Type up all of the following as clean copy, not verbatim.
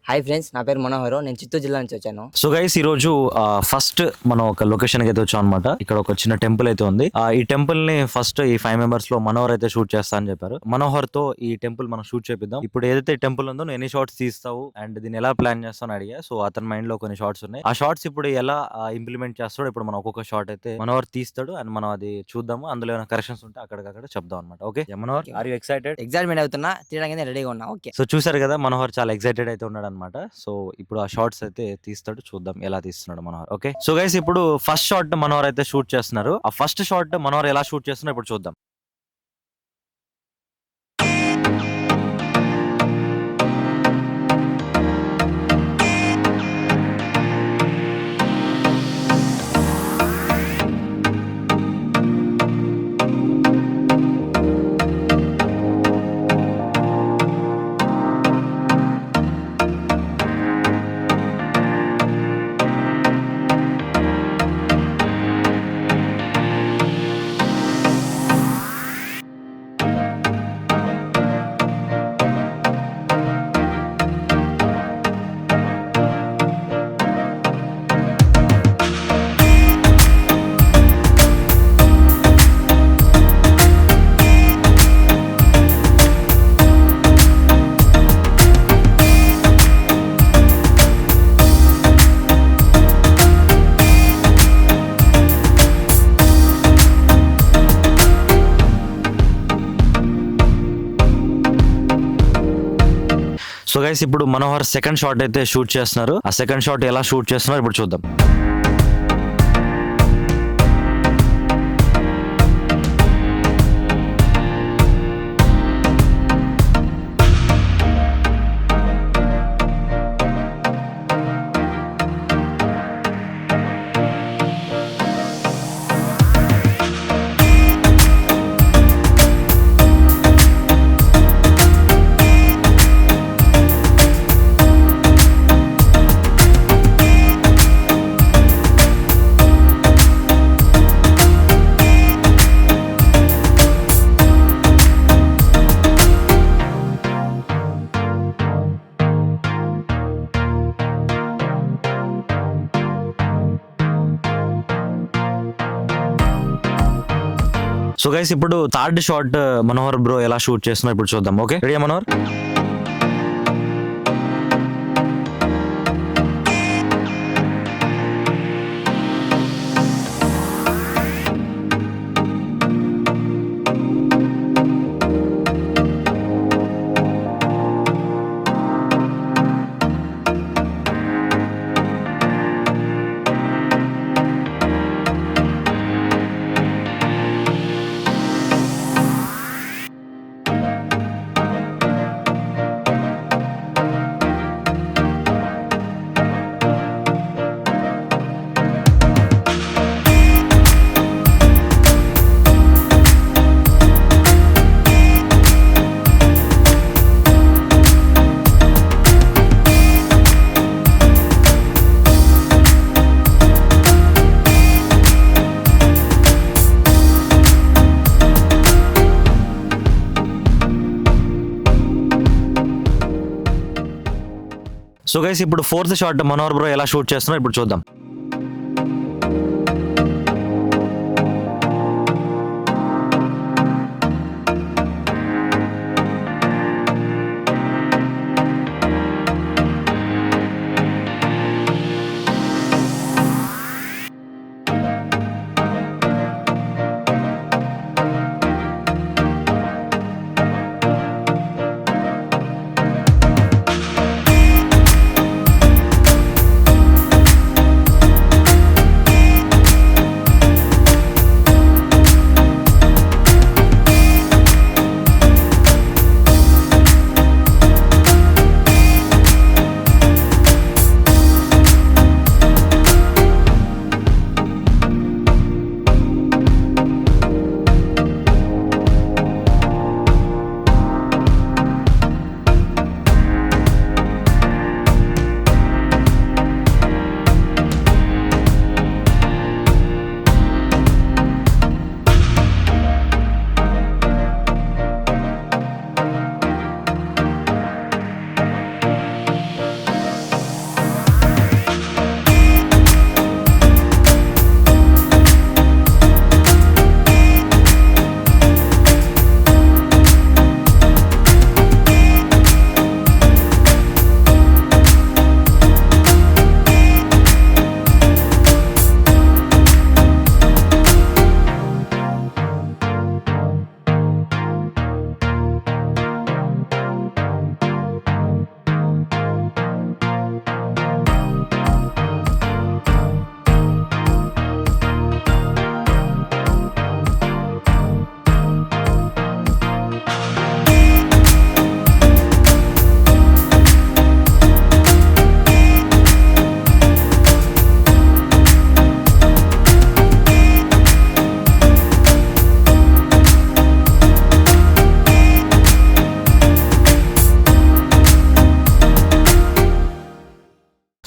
Hi friends, నా పేరు మనోహర్. నేను చిత్తూరు జిల్లా నుంచి వచ్చాను. సో గైస్, ఈ రోజు ఫస్ట్ మనం ఒక లొకేషన్ కి అయితే వచ్చాం అనమాట. ఇక్కడ ఒక చిన్న టెంపుల్ అయితే ఉంది. ఈ టెంపుల్ ని ఫస్ట్ ఈ 5 మెంబర్స్ లో మనోహర్ అయితే షూట్ చేస్తా అని చెప్పారు. మనోహర్ తో ఈ టెంపుల్ మనం షూట్ చేపిద్దాం. ఇప్పుడు ఏదైతే టెంపుల్ ఉందో నువ్వు ఎన్ని షార్ట్స్ తీస్తావు అండ్ దీన్ని ఎలా ప్లాన్ చేస్తావు అని అడిగా. సో అతని మైండ్ లో కొన్ని షార్ట్స్ ఉన్నాయి. ఆ షార్ట్స్ ఇప్పుడు ఎలా ఇంప్లిమెంట్ చేస్తాడో ఇప్పుడు మనం ఒక్కొక్క షార్ట్ అయితే మనోహర్ తీస్తాడు అండ్ మనం అది చూద్దాము. అందులో ఏమైనా కరెక్షన్స్ ఉంటే అక్కడికక్కడ చెప్దాం అనమాట. Okay Manohar, are you excited? Excitement అవుతున్నా, తీయడానికి రెడీగా ఉన్నా. ఓకే. సో చూసారు కదా, మనోహర్ చాలా ఎక్సైటెడ్ అయితే ఉన్నాడు అనమాట. సో ఇప్పుడు ఆ షార్ట్స్ అయితే తీస్తాడు, చూద్దాం ఎలా తీస్తున్నాడు మనోహర్. ఓకే, సో గైస్ ఇప్పుడు ఫస్ట్ షాట్ మనోహర్ అయితే షూట్ చేస్తున్నారు. ఆ ఫస్ట్ షాట్ మనోహర్ ఎలా షూట్ చేస్తున్నారు ఇప్పుడు చూద్దాం. సో గైస్ ఇప్పుడు మనోహర్ సెకండ్ షాట్ అయితే షూట్ చేస్తున్నారు. ఆ సెకండ్ షాట్ ఎలా షూట్ చేస్తున్నారు ఇప్పుడు చూద్దాం. సో గైస్ ఇప్పుడు థర్డ్ షాట్ మనోహర్ బ్రో ఎలా షూట్ చేస్తున్నారు ఇప్పుడు చూద్దాం. Okay, ready Manohar? So guys ఇప్పుడు ఫోర్త్ షాట్ మనోహర్ బ్రో ఎలా షూట్ చేస్తున్నారు ఇప్పుడు చూద్దాం.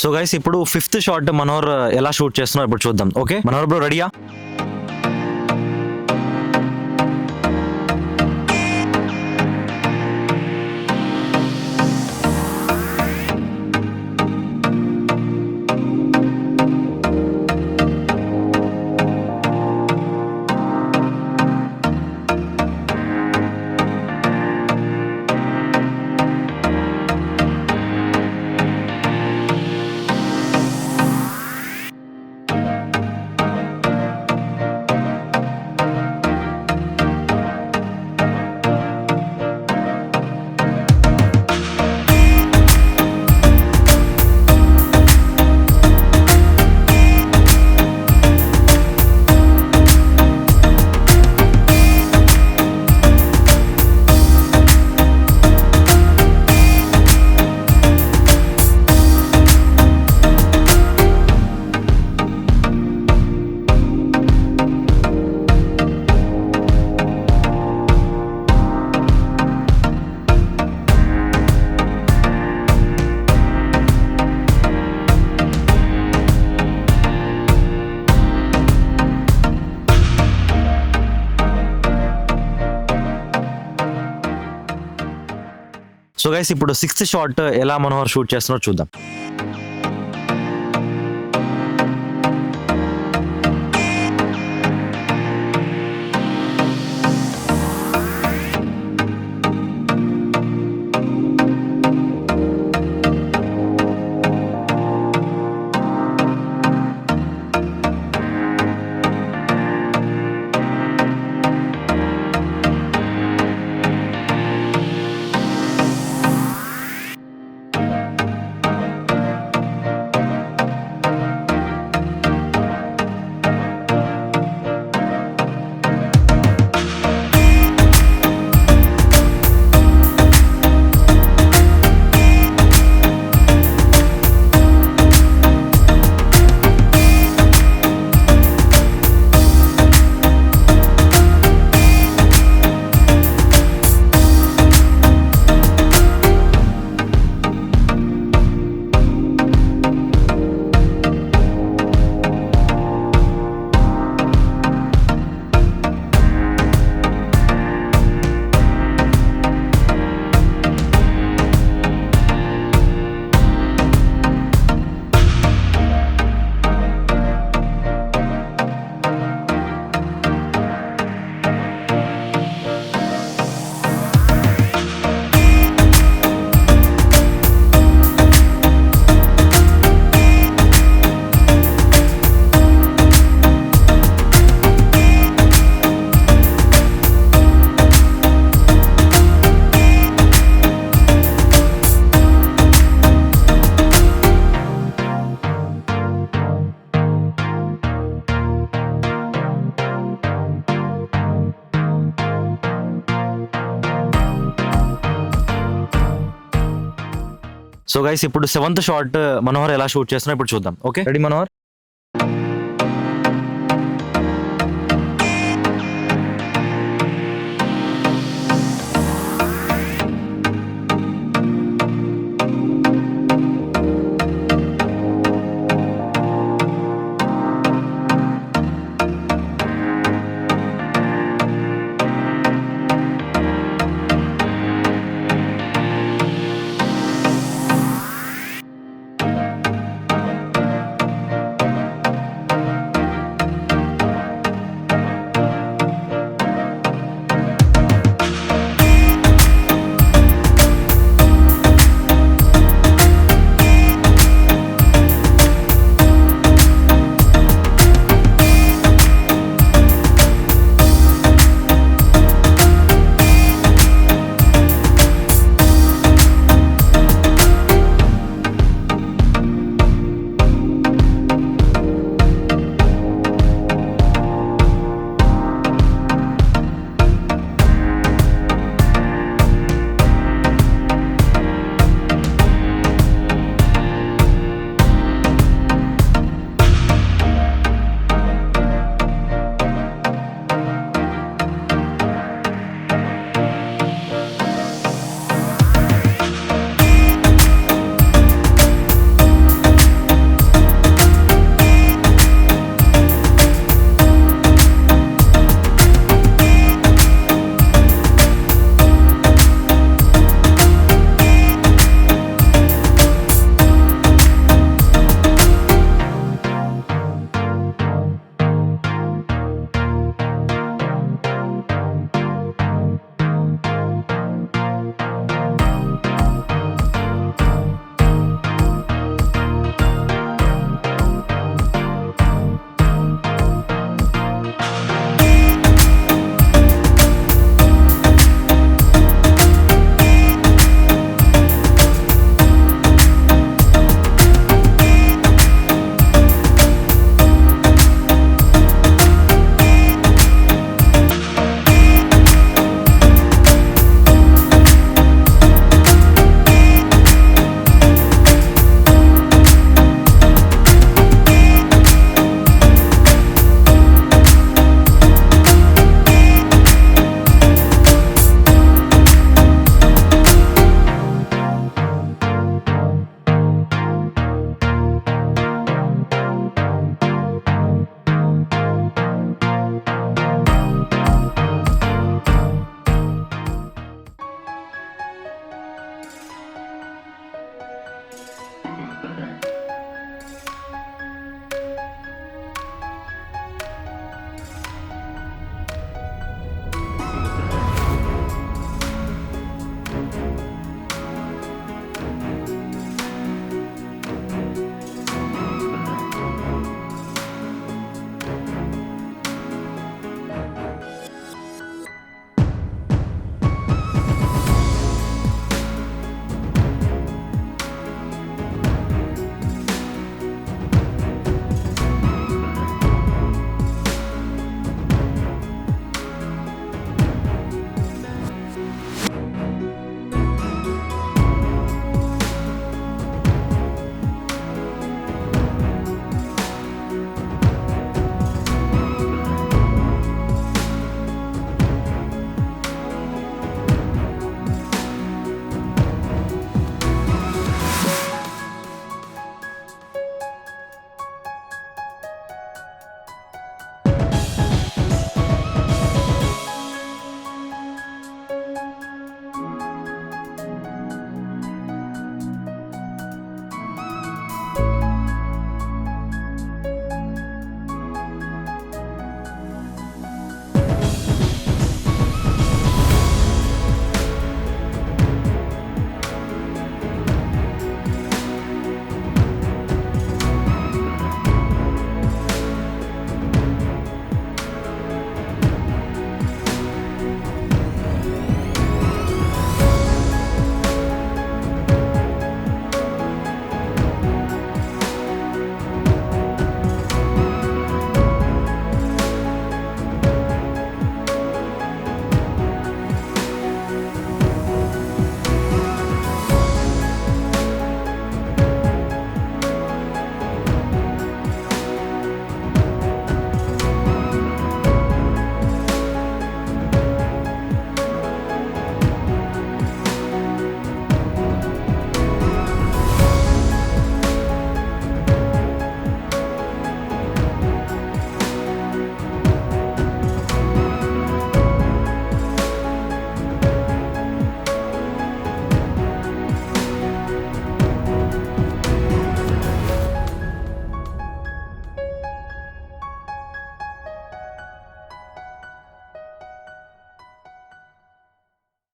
సో గైస్ ఇప్పుడు 5th షాట్ మనోహర్ ఎలా షూట్ చేస్తున్నారో ఇప్పుడు చూద్దాం. ఓకే మనోహర్ బ్రో రెడీయా? సో గైస్ ఇప్పుడు 6th షాట్ ఎలా మనోహర్ షూట్ చేస్తున్నారో చూద్దాం. సో గైస్ ఇప్పుడు 7th షాట్ మనోహర్ ఎలా షూట్ చేస్తున్నా ఇప్పుడు చూద్దాం. Okay ready Manohar?